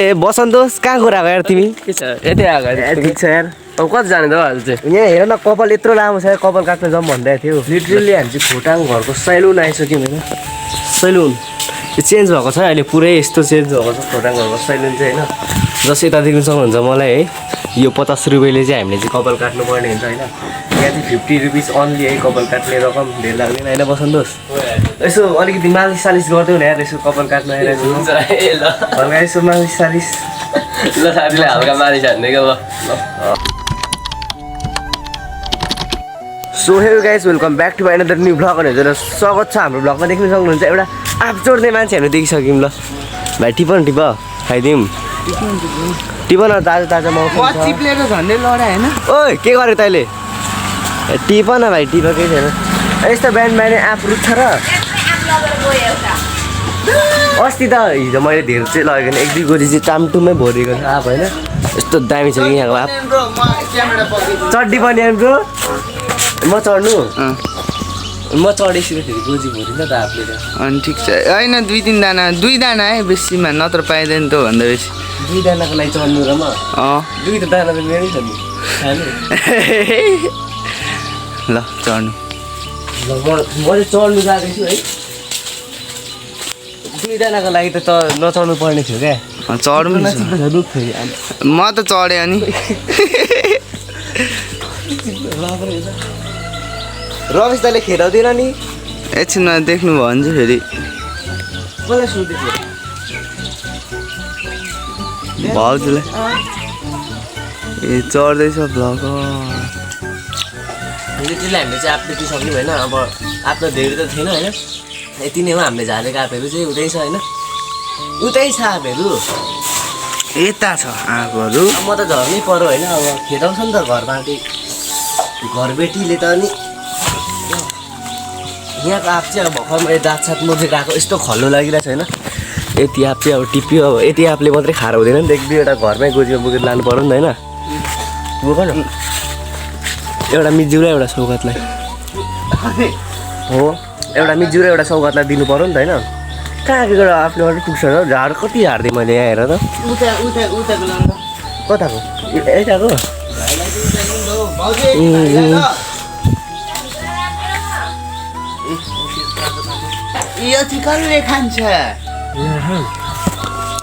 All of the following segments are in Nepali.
ए बसन्तोष कहाँ कुरा यार तिमी के छ यतै आएको ठिक छ यार अब कति जाने त आज चाहिँ यहाँ हेर न कपाल यत्रो लामो छ कपाल काट्न जाउँ भन्दै थियो लिटरली हामी चाहिँ खोटाङ घरको सैलुन आइसक्यौँ होइन सैलुन यो चेन्ज भएको छ अहिले पुरै यस्तो चेन्ज भएको छ खोटाङ घरको सैलुन चाहिँ होइन जस यता देख्नु सक्नुहुन्छ मलाई है यो 50 रुपियाँले चाहिँ हामीले चाहिँ कपाल काट्नु पर्ने हुन्छ होइन यहाँ चाहिँ 50 रुपिस अन्ली है कपाल काट्ने रकम धेरै लाग्दैन होइन बसन्तोष यसो अलिकति मालिस सालिस गरिदेऊ न यार यसो कपाल काट्नु आइरहेको हुन्छ ए ल हल्का यसो मालिस सालिस ल साथीले हल्का मालिस हान्ने क्या ल so hey guys welcome back to another new vlog भनेर स्वागत छ हाम्रो भ्लगमा देख्न सक्नुहुन्छ एउटा आँप चोर्ने मान्छे हामी देखिसक्यौँ ल भाइ टिप न टिप खाइदिउँ टिप न ताजा ताजा मौसम छ चिप्लेर झन्डै लडा हैन ओइ के गर्यो तैँले टिप न भाइ टिप केही छैन यस्तो बिहान बिहानै आँप रुच्छ र अस्ति त हिजो मैले धेरै चाहिँ लगेको एक दुई गोजी चाहिँ टामटुमै भरिएको छ आँप होइन यस्तो दामी छ कि यहाँको आँप चड्डी पनि आयो ब्रो म चढ्नु म चढेपछि फेरि गोजी भरिन्छ त आफूले त अनि ठिक छ हैन दुई दाना है बेसीमा नत्र पाइँदैन त भन्दा बेसी 2 दानाको लागि चढ्नु र म 2 दाना त मेरै छ नि ल चढ्नु ल म चाहिँ चढ्नु गएको छु है 2 दानाको लागि त नचढ्नु पर्ने थियो क्या चढौँ म त चढेँ अनि रमेश दाले खेदाउँदैन नि एकछिनमा देख्नु भयो भने चाहिँ फेरि कसलाई सोधेको भाउजूलाई ए चढ्दैछ भ्लग लिटरली हामीले चाहिँ आँप टिपिसक्यौँ होइन अब आँप त धेरै त थिएन होइन यति नै हो हामीले झारेको आँपहरू चाहिँ उतै छ होइन उतै छ आँपहरू यता छ आँपहरू म त झर्नै पऱ्यो होइन अब खेदाउँछ नि त घरमा घरबेटीले त अनि यहाँको आँप चाहिँ अब भर्खर मैले दाँत साथ मोजेर गएको यस्तो खल्लो लागिरहेको छ होइन यति आँप चाहिँ अब टिप्यो अब यति आँपले मात्रै खाएर हुँदैन नि त एक दुईवटा घरमै गोजीमा बोकेर लानु पऱ्यो नि त होइन बोक न एउटा मिजु र एउटा सौगातलाई हो एउटा मिजु र एउटा सौगातलाई दिनु पऱ्यो नि त होइन कहाँ के गरेर आफूले मात्रै पुग्छ र झाड कति झारिदिएँ मैले यहाँ हेर त कताको यताको यो चाहिँ कसले खान्छ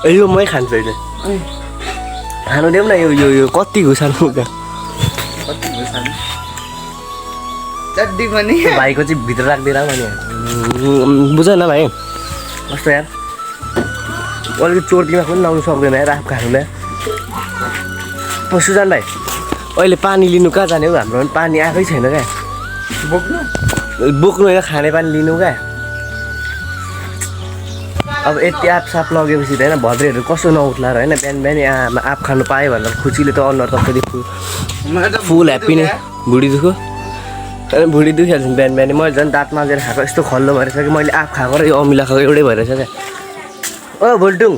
यो मै खान्छु अहिले खानु देऊ न यो कति घुसाल्नु त्यहाँ चड्डी पनि भाइको चाहिँ भित्र राखिदिएर भने बुझ न भाइ कस्तो यार अलिकति चोर्तीमा पनि लाउनु सक्दैन यार आँप खानुलाई सुजान भाइ अहिले पानी लिनु कहाँ जाने हो हाम्रो पनि पानी आएकै छैन क्या बोक्नु होइन खाने पानी लिनु क्या अब यति आँप साप लगेपछि त होइन भद्रेहरू कसो नउठ्ला र होइन बिहान बिहानै आँप खानु पाएँ भनेर खुसीले त अनुहार तपाईँले फुल ह्याप्पी नै भुँडी दुख्यो भुँडी दुखिहाल्छ नि बिहान बिहानै मैले झन् दाँत माझेर खाएको यस्तो खल्लो भइरहेछ कि मैले आँप खाएको र यो अमिला खाएको एउटै भइरहेछ क्या ओ भोल्टुङ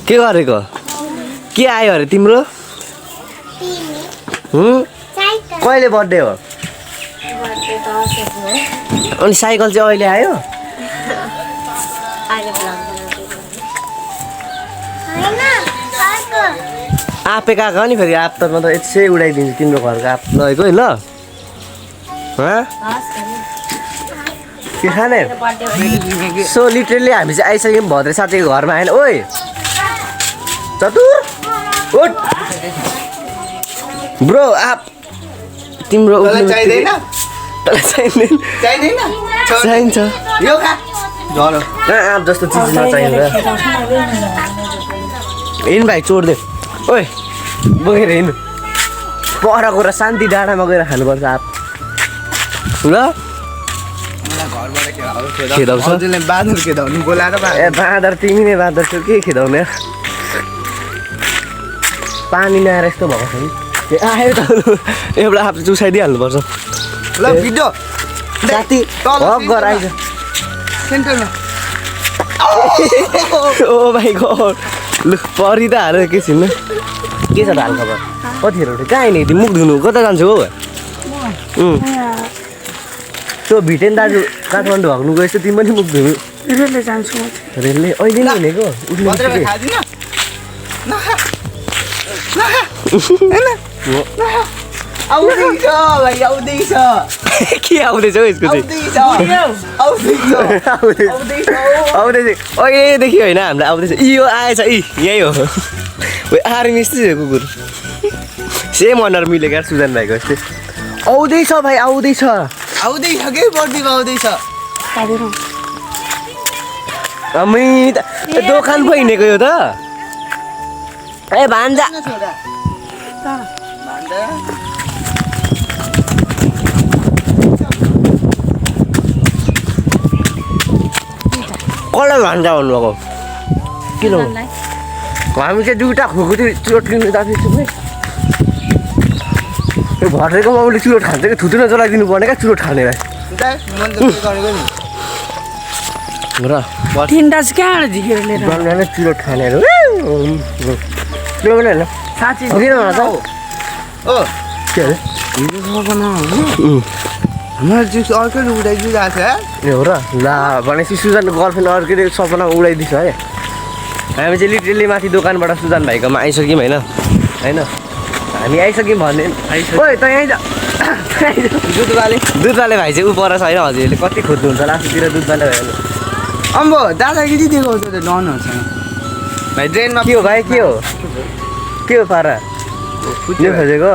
के गरेको के आयो अरे तिम्रो कहिले बर्थडे हो अनि साइकल चाहिँ अहिले आयो आँपे गएको नि फेरि आँप त म त यसै उडाइदिन्छु तिम्रो घरको आँप लगेको है ल के खाने सो लिटरली हामी चाहिँ आइसक्यौँ भद्रे साथीको घरमा आएन ओइ चतुर उठ ब्रो आँप तिम्रो चाहिँदैन चाहिन्छ आँप जस्तो चिज नचाहिँदैन हिँड भाइ चोर्दे ओइ बोकेर हिँड्नु परको र शान्ति डाँडामा गएर खानुपर्छ आँप ल बाँदर खेदाउनु बोलाएर ए बाँदर तिमी नै बाँदर छौ के खेदाउने पानी नआएर यस्तो भएको छ नि आयो त एउटा आँप चुसाइदिइहाल्नुपर्छ ल भिडियो साथी हक गर आइज सेन्टरमा ओ भाइ गड लु परि त हाल्यो एकैछिनमा के छ त हालखबर कतिखेर उठ्यो कहाँ आइने तिमी मुख धुनु कता जान्छौ हो त्यो भिटेन दाजु काठमाडौँ हग्नु गएछ तिमी पनि मुख धुनु रेलले जान्छु रेलले अहिले नै हिँडेको आउँदैछ भाइ आउँदैछ के आउँदैछ हौ यसको चाहिँ आउँदैछ अहिलेदेखि होइन हामीलाई आउँदैछ यो आएछ यही हो आर्मी यस्तै छ कुकुर सेम अनुहार मिलेको यार सुजन भाइको यस्तै आउँदैछ भाइ आउँदैछ के बर्दीमा आउँदैछ दोकान पो हिँडेको यो त ए भान्जा कसलाई भान्जा भन्नुभएको किन हामी चाहिँ दुइटा खुको चाहिँ चुरोट किन्नु जाँदैछु है भरेको माउले चुरोट खान्छ कि थुतुना जलाइदिनु पर्ने क्या चुरोट खानेलाई र तिनवटा चाहिँ कहाँबाट झिकेर लिएर चुरोट खानेहरू साँच्ची किन भन्छ के अरे हाम्रो जिउ अर्कै उडाइदिइरहेको छ ए हो र ला भनेपछि सुजनको गर्लफ्रेन्ड अर्कै सपना उडाइदिन्छ है हामी चाहिँ लिटरली माथि दोकानबाट सुजन भाइकोमा आइसक्यौँ होइन हामी आइसक्यौँ भन्ने ओइ त यहीँ दुधवाले भाइ चाहिँ ऊ पर छ होइन हजुरले कति खोज्नुहुन्छ लास्टतिर दुधवाले भाइ अम्बो दादागिरी देखाउँछ त डनहरूसँग भाइ ट्रेनमा के हो भाइ के हो पारा नै खोजेको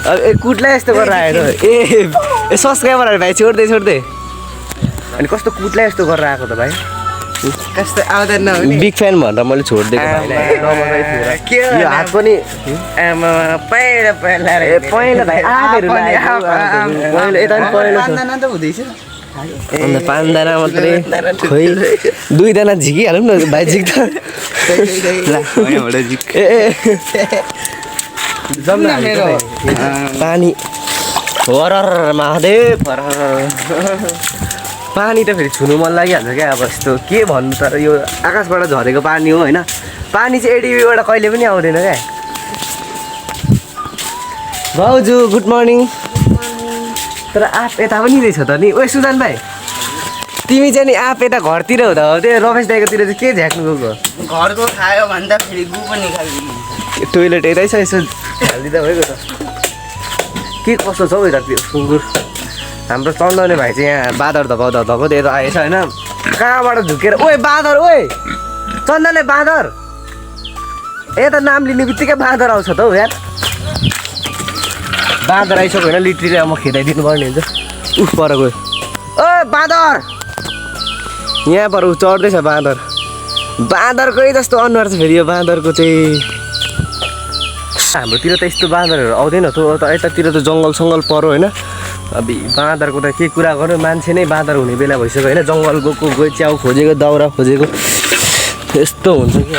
अब ए कुटलाई यस्तो गरेर आएर ए सब्सक्राइबरहरू भाइ छोड्दै अनि कस्तो कुटलाई यस्तो गरेर आएको त भाइ कस्तो आउँदैन बिग फ्यान भनेर मैले छोडिदिएको यो हात पनि पहिला पहिला भाइ आँपहरू यता पनि पहिलो छ त हुँदैछ अन्त 5 दाना मात्रै खोइ 2 दाना झिकिहालौँ न भाइ झिक्दा पानी हरर महादेव पानी त फेरि छुनु मन लागिहाल्छ क्या अब यस्तो के भन्नु तर यो आकाशबाट झरेको पानी हो होइन पानी चाहिँ एडिबीबाट कहिले पनि आउँदैन क्या भाउजू गुड मर्निङ तर आँप यता पनि रहेछ त नि ओ सुजन भाइ तिमी चाहिँ नि आँप यता घरतिर हुँदा हो त्यो रमेश दाइकोतिर चाहिँ के झ्याक्नु गएको घरको खायो भन्दा फेरि गु पनि खाइदिनु टोइलेट यतै छ यसो हालिदिँदा भइगयो त के कस्तो छ हौ यता त्यो सुँगुर हाम्रो चन्दाउने भाइ चाहिँ यहाँ बाँदर धपाउ धपाउ यता आएछ होइन कहाँबाट झुकेर ओए बाँदर ओए चन्दनले बाँदर यता नाम लिने बित्तिकै बाँदर आउँछ त हौ यार बाँदर आइसक्यो होइन लिटरली अब म खेदाइदिनु पर्ने हुन्छ उफ पर गयो ओ बाँदर यहाँ पर ऊ चढ्दैछ बाँदरकै जस्तो अनुहार छ फेरि यो बाँदरको चाहिँ हाम्रोतिर त यस्तो बाँदरहरू आउँदैन त यतातिर त जङ्गल परो होइन अब बाँदरको त के कुरा गर्नु मान्छे नै बाँदर हुने बेला भइसक्यो होइन जङ्गल गएको च्याउ खोजेको दाउरा खोजेको यस्तो हुन्छ कि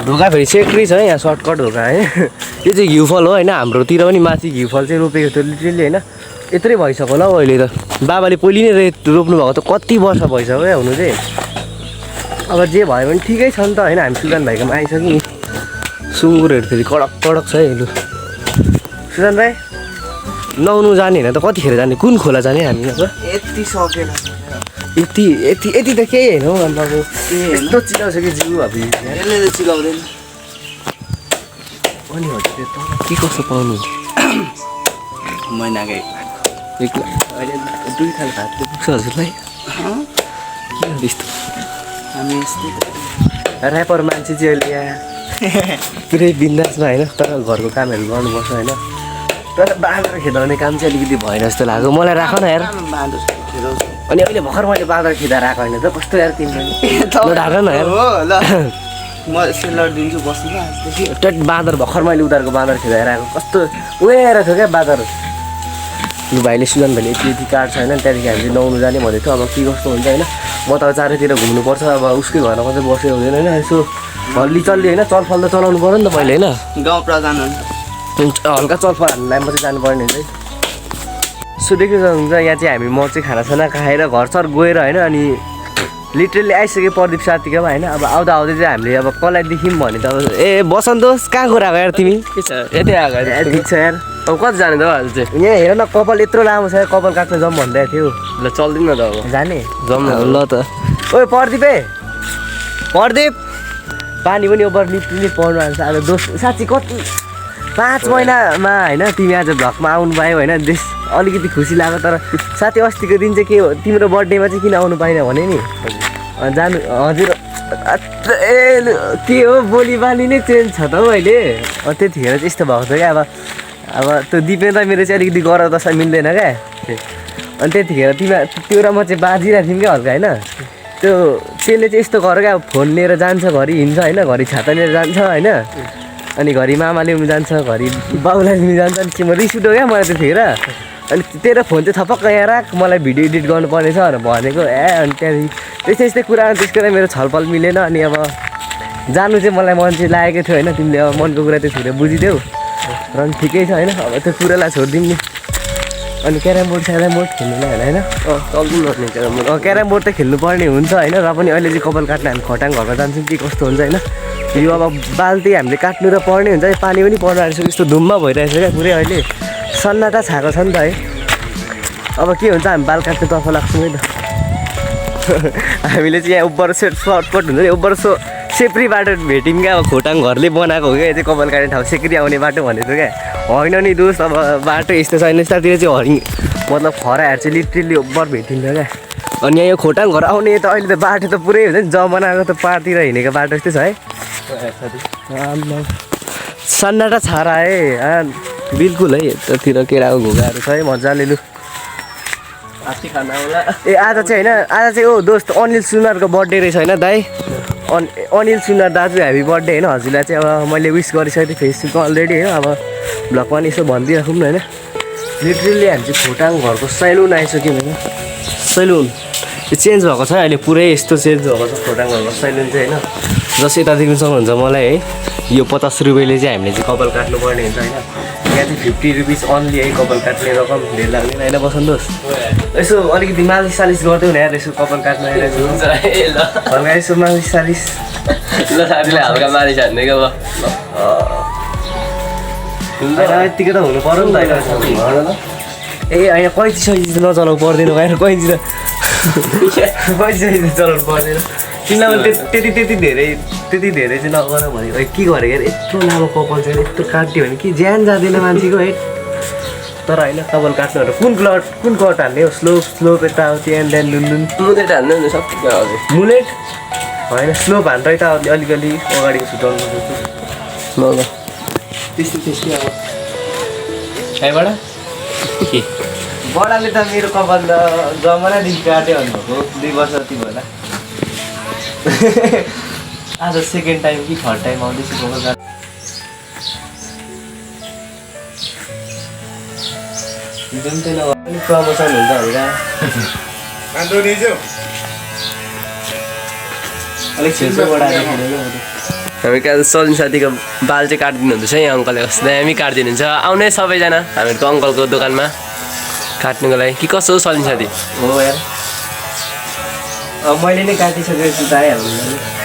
ढोका फेरि सेक्री छ यहाँ सर्टकट ढोका है यो चाहिँ घिउफल हो होइन हाम्रोतिर पनि माथि घिउफल चाहिँ रोपेको थियो लिटरली होइन यत्रै भइसक्यो होला हौ अहिले त बाबाले पहिले नै रोप्नु भएको त कति वर्ष भइसक्यो क्या हुनु चाहिँ अब जे भयो भने ठिकै छ नि त होइन हामी सुजन भाइकोमा आइसक्यौँ सुँगुरहरू फेरि कडक छ है लु सुजन भाइ नुहाउनु जाने होइन त कतिखेर जाने कुन खोला जाने हामी अब यति सकेन यति त केही होइन हौ अन्त अब यस्तो चिलाउँछ कि जिउ अब यसले त चिलाउँदैन अनि हजुर त्यो त के कस्तो पाउनु महिनाकै अहिले 2 थाल भात पुग्छ हजुरलाई किन त्यस्तो हामी यस्तै ऱ्यापर मान्छे चाहिँ अहिले यहाँ पुरै बिन्दासमा होइन तर घरको कामहरू गर्नुपर्छ होइन तर बाँदर खेदाउने काम चाहिँ अलिकति भएन जस्तो लाग्यो मलाई राख न यार अनि अहिले भर्खर मैले बाँदर खेदा राखेको होइन त कस्तो यार तिमीले ढाक न यार ल म सेलर दिन्छु बस्नु आजदेखि टट बाँदर भर्खर मैले उधारको बाँदर खेदाएर आएको कस्तो उएर थियो क्या बाँदर लु भाइले सुजन भाइले यति काट्छ होइन त्यहाँदेखि हामीले नुहाउनु जाने भनेको थियो अब के कस्तो हुन्छ होइन म त चारैतिर घुम्नुपर्छ अब उसकै घरमा मात्रै बसेको हुँदैन होइन यसो हल्ली चल्ली होइन चलफल त चलाउनु पऱ्यो नि त पहिले होइन गाउँ प्रधान हल्का चलफल हान्नुलाई मात्रै जानुपर्ने हुन्छ है सो देख्नु सक्नुहुन्छ यहाँ चाहिँ हामी म चाहिँ खानासाना खाएर घर गएर होइन अनि लिटरली आइसक्यो प्रदीप साथीकोमा होइन अब आउँदा चाहिँ हामीले अब कसलाई देख्यौँ भने त अब ए बसन्तोष कहाँ गएर आएको यार तिमी के छ यतै आएको ठिक छ यार अब कति जाने त अहिले चाहिँ यहाँ हेर न कपाल यत्रो लामो छ कपाल काट्न जाउँ भन्दै थियो ल चल्दिउँ न त अब जाने जाउँ न ल त ओए प्रदीप पर्दै पानी पनि ओभर लिटरली पर्नु आएको छ। आज दोस्त साँच्ची कति 5 महिनामा होइन तिमी आज भ्लगमा आउनु पायो होइन देश अलिकति खुसी लाग्यो। तर साथी अस्तिको दिन चाहिँ के हो तिम्रो बर्थडेमा चाहिँ किन आउनु पाइनँ भने नि जानु हजुर ए के हो बोली बानी नै चेन्ज छ त हौ अहिले। त्यतिखेर चाहिँ यस्तो भएको थियो क्या। अब त्यो दिपेन्द्र मेरो चाहिँ अलिकति गर दशा मिल्दैन क्या। अनि त्यतिखेर त्यो र म चाहिँ बाजिरहेको थियौँ क्या हल्का होइन। त्यसले चाहिँ यस्तो गर क्या फोन लिएर जान्छ घरि हिँड्छ होइन घरि छाता लिएर जान्छ होइन अनि घरि मामा ल्याउनु जान्छ घरि बाउलाई लिनु जान्छ। अनि म रिस उठ्यो क्या मलाई त्यतिखेर। अनि तेरो फोन चाहिँ थपक्क यहाँ राख मलाई भिडियो एडिट गर्नुपर्ने छ भनेको अनि त्यहाँदेखि त्यस्तै कुरा त्यसको मेरो छलफल मिलेन। अनि अब जानु चाहिँ मलाई मन चाहिँ लागेको थियो होइन। तिमीले अब मनको कुरा त्यतिखेर बुझिदेऊ र ठिकै छ होइन। अब त्यो कुरालाई छोडिदिउँ नि। अनि क्यारम बोर्ड खेल्नुलाई होइन क्यारम बोर्ड त खेल्नुपर्ने हुन्छ होइन। र पनि अहिले चाहिँ कपाल काट्न हामी खटाङ घरमा जान्छौँ के कस्तो हुन्छ होइन। यो अब बाल्टी हामीले काट्नु र पर्ने हुन्छ पानी पनि पर्नु आएको छ यस्तो धुम्म भइरहेछ क्या पुरै अहिले सन्नाटा छाएको छ नि त है। अब के हुन्छ हामी बाल काट्नेतर्फ लाग्छौँ है त। हामीले चाहिँ यहाँ उब्बर सर्टकट हुन्छ नि उब्बर सेप्री बाटो भेट्यौँ क्या। अब खोटाङ घरले बनाएको हो क्या चाहिँ कपाल काट्ने ठाउँ सेक्री आउने बाटो भनेको क्या होइन नि दोस्त। अब बाटो यस्तो छैन यतातिर चाहिँ मतलब खराहरू चाहिँ लिटरली उब्बर भेटिन्छ क्या। अनि यहाँ यो खोटाङ घर आउने त अहिले त बाटो त पुरै हुन्छ नि जमानाको त पातिर हिँडेको बाटो जस्तै छ है। सन्नाटा छारा है बिल्कुल है। यतातिर केराको घुगाहरू छ है मजाले लु ए आज चाहिँ होइन आज चाहिँ ओ दोस्त अनिल सुनारको बर्थडे रहेछ होइन दाइ। अनिल सुनार दाजु ह्याप्पी बर्थडे होइन। हजुरलाई चाहिँ अब मैले विस गरिसकेको थिएँ फेसबुकमा अलरेडी होइन। अब भ्लगमा पनि यसो भनिदिइराखौँ न होइन। लिटरली हामी चाहिँ खोटाङ घरको सैलुन आइसक्यौँ होइन। सैलुन यो चेन्ज भएको छ अहिले पुरै यस्तो चेन्ज भएको छ खोटाङ घरको सैलुन चाहिँ होइन। जस यता देख्नु सक्नुहुन्छ मलाई है यो 50 रुपियाँले चाहिँ हामीले चाहिँ कपाल काट्नुपर्ने हुन्छ होइन। यहाँ चाहिँ 50 रुपिस अन्ली है कपाल काट्ने रकम धेर लाग्दैन होइन बसन्तोस्। यसो अलिकति मालिस सालिस गरिदेऊ न यार यसो कपाल काट्नु हल्का यसो मालिस सालिस ल साथीले हल्का मालिस हान्ने क्या यत्तिकै त हुनु पऱ्यो नि त होइन। ए होइन कैँची सैँची त नचलाउनु पर्दैन होइन कैँची त चलाउनु पर्दैन तिमीलाई त्यति धेरै चाहिँ नगर भनेको के गरेँ यार यत्रो लामो कपाल चाहिँ यत्रो काट्यो भने कि ज्यान जाँदैन मान्छेको है। तर होइन कपाल काट्नुहरू कुन कट हाल्ने हो स्लोप यताउति एन्ड देन लुन मुलेट हान्नु नि सबै हजुर मुलेट होइन स्लोप हान्छ यताउति अलिकति अगाडिको छुट्याउनु ल त्यस्तै अब कहीँबाट के बडाले त मेरो कपाल त जमानादेखि काट्यो भन्नुभएको 2 वर्ष जति होला। आज सेकेन्ड टाइम कि थर्ड टाइम आउँदैछु कपाल काट्नु। जुन चाहिँ नभए प्रमोसन हुन्छ हामीलाई अलिक छेउछेउबाट हामी कहाँ सलिन साथीको बाल चाहिँ काटिदिनु हुँदैछ यहाँ अङ्कलले कस्तो दामी काटिदिनुहुन्छ। आउने सबैजना हामीहरूको अङ्कलको दोकानमा काट्नुको लागि कि कसो हो सलिन साथी हो यार। अब मैले नै काटिसकेको छु त आइहाल्नु।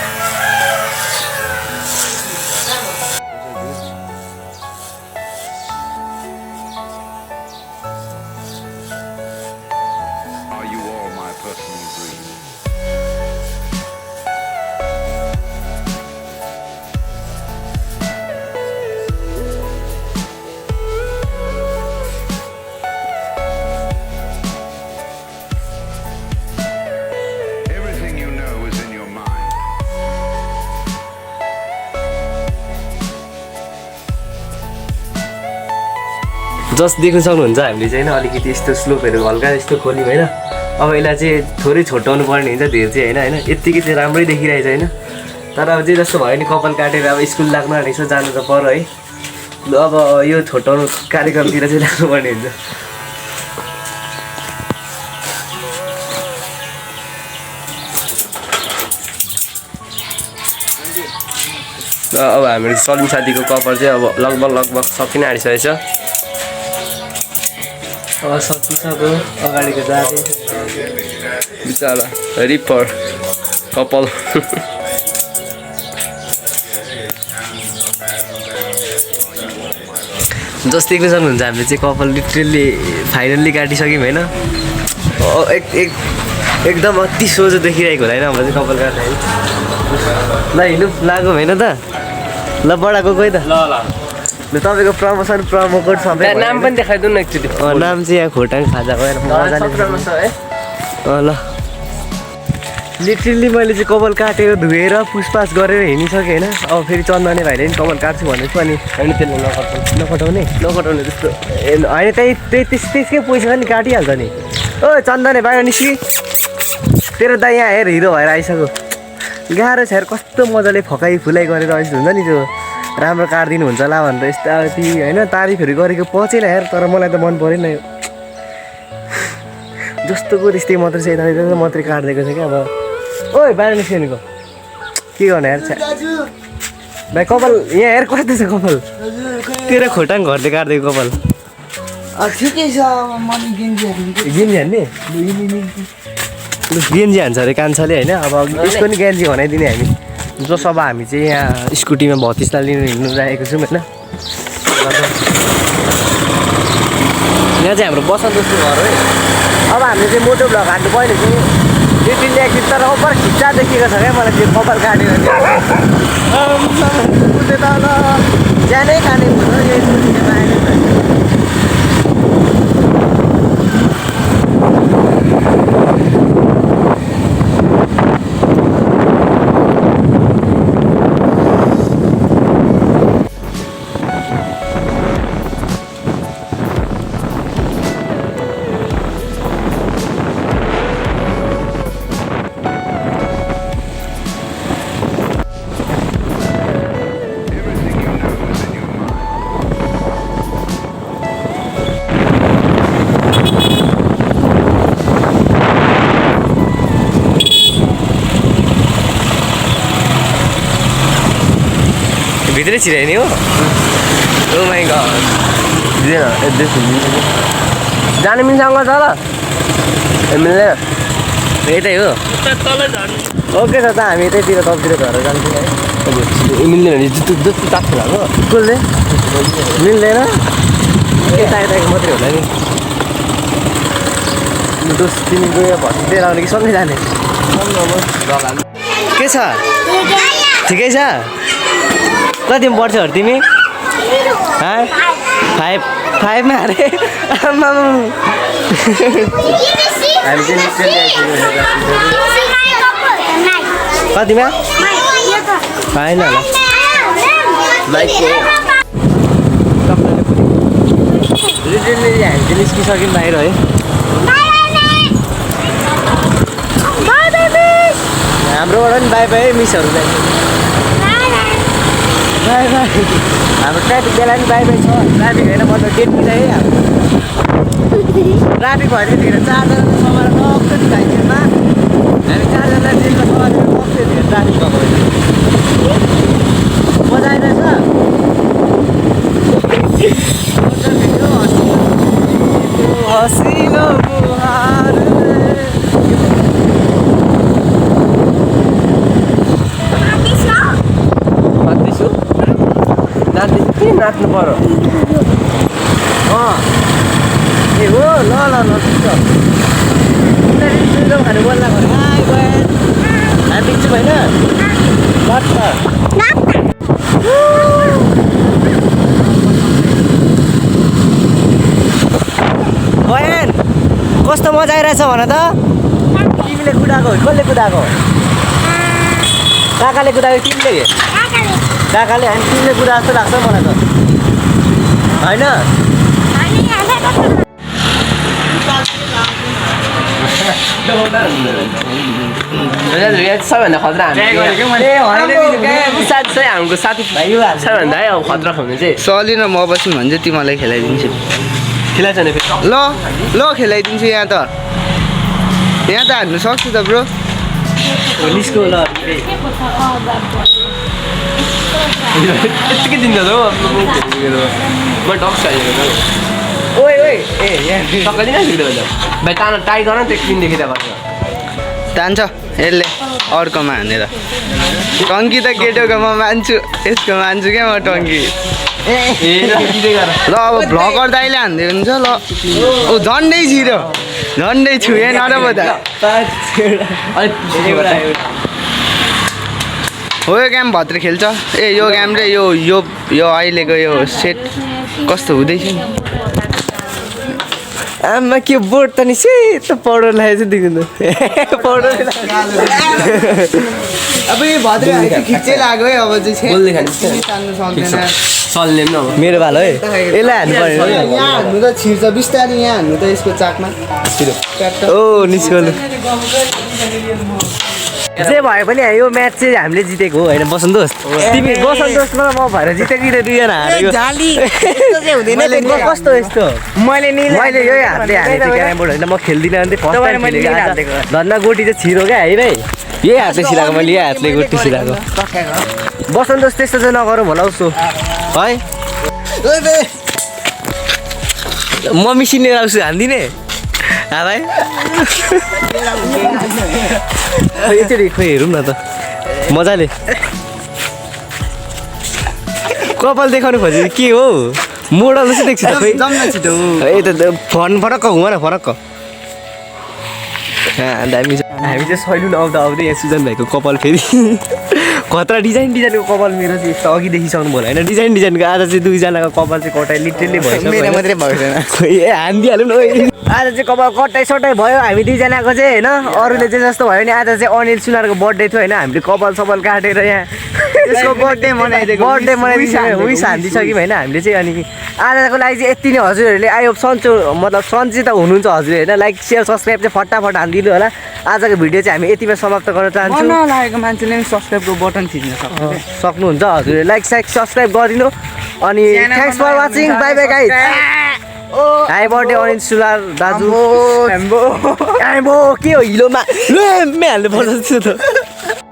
जस्ट देख्न सक्नुहुन्छ हामीले चाहिँ होइन अलिकति यस्तो स्लोपहरू हल्का यस्तो खोल्यौँ होइन। अब यसलाई चाहिँ थोरै छोटाउनु पर्ने हुन्छ धेर चाहिँ होइन यत्तिकै चाहिँ राम्रै देखिरहेछ होइन। तर अब जे जस्तो भयो नि कपाल काटेर अब स्कुल लाग्नु आँटेको छ जानु त पर्यो है। ल अब यो छोटाउनु कार्यक्रमतिर चाहिँ लाग्नुपर्ने हुन्छ। अब हाम्रो सलिन साथीको कपाल चाहिँ अब लगभग सकिन आँटिसकेको छ। अब सकिसक्यो अगाडिको जाँदै बिचरा रिपर कपाल जस्तै देख्न सक्नुहुन्छ हामीले चाहिँ कपाल लिटरली फाइनल्ली काटिसक्यौँ होइन। एकदम अति सोझो देखिरहेको होला होइन हाम्रो चाहिँ कपाल काट्दाखेरि। ल हिँड्नु लागौँ होइन त ल बडाको कोही त ल तपाईँको प्रमोसन प्रमोकोड सबै नाम पनि देखाइदिउँ न एकचोटि नाम चाहिँ यहाँ खोटाङ खाजा गएर मजाले है ल लिटरली मैले चाहिँ कपाल काटेर धोएर पुसपास गरेर हिँडिसकेँ होइन अब फेरि चन्दने भाइले पनि कपाल काट्छु भनेको अनि होइन त्यसले नकटाउने नकटाउने त्यस्तो होइन त्यसकै पैसा नि काटिहाल्छ नि ओ चन्दने बाहिर निस्कि तेरो दाइ यहाँ हेर हिरो भएर आइसक्यो गाह्रो छ हेर कस्तो मजाले फकाइ फुलाइ गरेर यस्तो हुन्छ नि त्यो राम्रो काटिदिनु हुन्छ होला भनेर यस्तो अब ती होइन तारिफहरू गरेको पचेन हेर तर मलाई त मन परेन यो जस्तोको त्यस्तै मात्रै छ यता मात्रै काटिदिएको छ क्या अब ओइ बाहिर निस्किनुको के गर्ने हेर भाइ कपाल यहाँ हेर कस्तो छ कपाल तेरो खोटाङ घरले काटिदिएको कपाल ठिकै छ गेन्जी हान्ने गेन्जी हान्छ अरे कान्छाले होइन अब यसको नि गेन्जी बनाइदिने हामी जस अब हामी चाहिँ यहाँ स्कुटीमा 32 लिनु हिँड्नु राखेको छौँ होइन यहाँ चाहिँ हाम्रो बसन्त जस्तो घर हो है अब हामीले चाहिँ मोटो भ्लग हान्नु पहिले चाहिँ लिटरली एकदिन तर ओभर खिच्चा देखिएको छ क्या मलाई त्यो कपाल काटेर त ल ज्यानै खाने भित्रै छिराइने हो ओ माइ गॉड जानु मिल्छ अङ्कल तल ए मिल्दैन यतै हो ओके त हामी यतैतिर तलतिर झरेर जान्छौँ है मिल्दैन नि जस्तो जस्तो तात्थ्यो होला हो कसले मिल्दैन यता यताको मात्रै होला नि दोस्त तिमी गयो भत्दै लाउने कि सँगै जाने के छ ठिकै छ कतिमा पढ्छौ अरे तिमी फाइभमा अरे हामी चाहिँ कतिमा फाइन होला लिटरली हामी चाहिँ निस्किसक्यौँ बाहिर है हाम्रोबाट पनि बाई बाई मिसहरू जान्छ बाई बाई हाम्रो ट्राफिक बेला पनि बाई बाई छ ट्राफिक होइन मतलब गेट मिलाइ है ट्राफिक भयो त्यतिखेर 4 जना समाएर टक्क दिखाइदिएमा हामी 4 जना जेलमा समाएर टक्क त्यतिखेर ट्राफिक भएको मजा आइरहेछ हसिलो बुहार नाच्नु पर्यो ए हो ल ल ल ठिक छ खानु मन लाग्यो हामी पिक्छु होइन बयान कस्तो मजा आइरहेछ भन त तिमीले कुदाएको कसले कुदाएको काकाले कुदाएको तिमीले काकाले हामी तिमीले कुदा जस्तो लाग्छ मलाई त होइन सबैभन्दा खतरा हाम्रो साथी सबैभन्दा है अब खतरा खुवाउने चाहिँ सलिन र म बस्नु भने चाहिँ तिमीलाई खेलाइदिन्छु खेलाइछ नि फेरि ल खेलाइदिन्छु यहाँ त हान्नु सक्छु त ब्रो निस्को ल यत्तिकै दिन्छ त म डक्स हालेको ओइ ओइ ए यहाँ सक्दैन सिक्दै भन्छ भाइ तान टाई गर न त्यो किनदेखि त गर्छ तान्छ यसले अर्कोमा हानेर टङ्की त केटोकोमा मान्छु यसको मान्छु क्या म टङ्की ल अब भ्लगर दाइले हान्दै हुन्छ ल ओ झन्डै छिरो झन्डै छुएँ न र म त हो यो गेम भत्र खेल्छ ए यो गेम र यो अहिलेको यो सेट कस्तो हुँदैछ नि आमा के बोर्ड त नि सेतो पाउडर लगाएछ देखिनु पाउडर अब यो भद्र खिच्चै लाग्यो है अब चाहिँ बोल्दै खान्छ तान्नु सक्दैन सल्ने पनि अब मेरो भाल है यसलाई हान्नु पर्यो यहाँ हान्नु त छिर्छ बिस्तारै यहाँ हान्नु त यसको चाकमा ओ निस्कनु जे भए पनि यो म्याच चाहिँ हामीले जितेको हो होइन बसन्त दोस्त तिमी बसन्त दोस्त र म भएर जितेको कि दुईजना हारेको कस्तो यस्तो मैले यही हातले हानेको थिएँ क्यारम बोर्ड होइन म खेल्दिनँ अन्त फर्स्ट टाइम खेलेको धन्न गोटी चाहिँ छिरो क्या है भाइ यही हातले छिराएको मैले यही हातले गोटी छिराएको बसन्त दोस्त त्यस्तो चाहिँ नगरौँ होला उसो है म मिसिन लिएर आउँछु हान्दिने भाइ एकचोटि खोइ हेरौँ न त मजाले कपाल देखाउनु खोजेको के हो मोडल जस्तो देख्छु त खोइ जम्न छिटो ए त फरक्क हुँदैन न फरक्क हामी चाहिँ सैलुन आउँदा आउँदै यहाँ सुजन भाइको कपाल फेरि खतरा डिजाइनको कपाल मेरो चाहिँ यस्तो अघि देखिसक्नु भयो होइन डिजाइनको आज चाहिँ दुईजनाको कपाल चाहिँ कटाइ लिटरली मेरो मात्रै भयो ए हानिदिइहाल्नु न आज चाहिँ कपाल कटाइ सटाइ भयो हामी दुईजनाको चाहिँ होइन अरूले चाहिँ जस्तो भयो भने आज चाहिँ अनिल सुनारको बर्थडे थियो होइन हामीले कपाल सपाल काटेर यहाँ त्यसको बर्थडे मनाइदिएको विस हानिदिइसक्यौँ होइन हामीले चाहिँ अनि आजको लागि चाहिँ यति नै हजुरहरूले आयो सन्चो मतलब सन्चै त हुनुहुन्छ हजुर होइन लाइक सेयर सब्सक्राइब चाहिँ फटाफट हानिदिनु होला आजको भिडियो चाहिँ हामी यतिमा समाप्त गर्न चाहन्छौँ नलागेको मान्छेले पनि सब्सक्राइबको बटन थिच्न सक्नुहुन्छ हजुरले लाइक सब्सक्राइब गरिदिनु अनि thanks for watching bye bye guys hi birthday Anil Sunar दाजु के हो हिलोमा हाल्नु पर्छ त